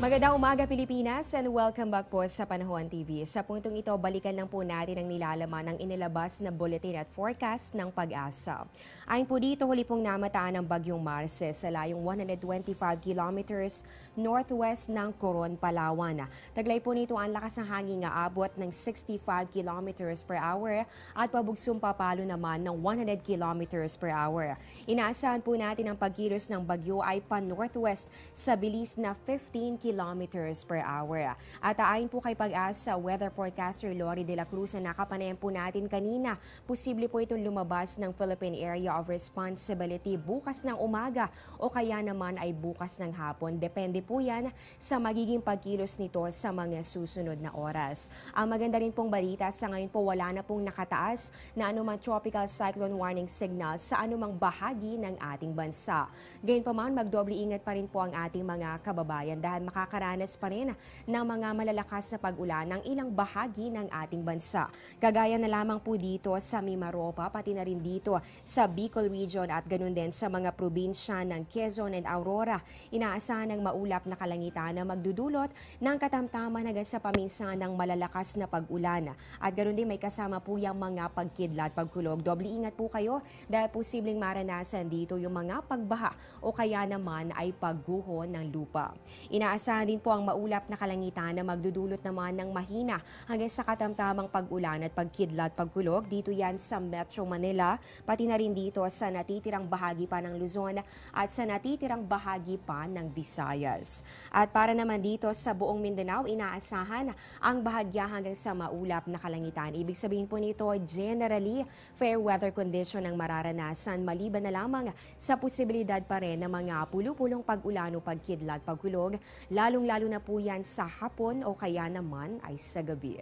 Magandang umaga Pilipinas and welcome back po sa Panahon TV. Sa puntong ito, balikan lang po natin ang nilalaman ng inilabas na bulletin at forecast ng Pag-asa. Ayon po dito, huli pong namataan ng Bagyong Marces sa layong 125 kilometers northwest ng Coron, Palawan. Taglay po nito ang lakas ng hangin nga abot ng 65 kilometers per hour at pabugsong papalo naman ng 100 kilometers per hour. Inaasahan po natin ang pagkilos ng bagyo ay pa-northwest sa bilis na 15 kilometers per hour. At ayon po kay Pag-asa weather forecaster Lori de la Cruz na nakapanayan po natin kanina, posible po itong lumabas ng Philippine Area of Responsibility bukas ng umaga o kaya naman ay bukas ng hapon. Depende po yan sa magiging pagkilos nito sa mga susunod na oras. Ang maganda rin pong balita, sa ngayon po wala na pong nakataas na anumang tropical cyclone warning signal sa anumang bahagi ng ating bansa. Gayunpaman, magdoble ingat pa rin po ang ating mga kababayan dahil makakaranas pa rin ng mga malalakas na pag-ulan ng ilang bahagi ng ating bansa. Kagaya na lamang po dito sa Mimaropa, pati na rin dito sa Bicol Region at ganun din sa mga probinsya ng Quezon and Aurora. Inaasahan ng maulap na kalangitan na magdudulot ng katamtaman hanggang sa paminsan ng malalakas na pag-ulan. At ganun din may kasama po yung mga pagkidlat, pagkulog. Doble ingat po kayo dahil posibleng maranasan dito yung mga pagbaha o kaya naman ay pagguho ng lupa. Inaasahan din po ang maulap na kalangitan na magdudulot naman ng mahina hanggang sa katamtamang pag-ulan at pagkidlat, pagkulog. Dito yan sa Metro Manila, pati na rin dito sa natitirang bahagi pa ng Luzon at sa natitirang bahagi pa ng Visayas. At para naman dito sa buong Mindanao, inaasahan ang bahagya hanggang sa maulap na kalangitan. Ibig sabihin po nito, generally, fair weather condition ang mararanasan maliban na lamang sa posibilidad pa rin ng mga pulupulong pag-ulan o pagkidlat, pagkulog, lalong-lalo na po yan sa hapon o kaya naman ay sa gabi.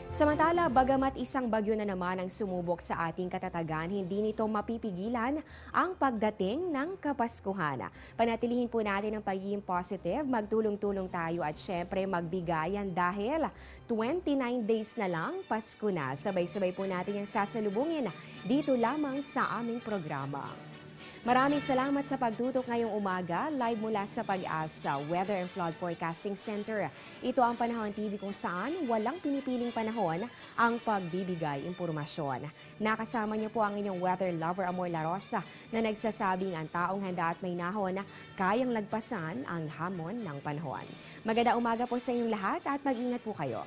Samantala, bagamat isang bagyo na naman ang sumubok sa ating katatagan, hindi nito mapipigilan ang pagdating ng Kapaskuhan. Panatilihin po natin ang pagiging positive, magtulong-tulong tayo at syempre magbigayan dahil 29 days na lang Pasko na. Sabay-sabay po natin yung sasalubungin dito lamang sa aming programa. Maraming salamat sa pagtutok ngayong umaga, live mula sa Pag-asa Weather and Flood Forecasting Center. Ito ang Panahon TV kung saan walang pinipiling panahon ang pagbibigay impormasyon. Nakasama niyo po ang inyong weather lover Amor La Rosa na nagsasabing ang taong handa at may nahon kayang lagpasan ang hamon ng panahon. Magandang umaga po sa inyong lahat at mag-ingat po kayo.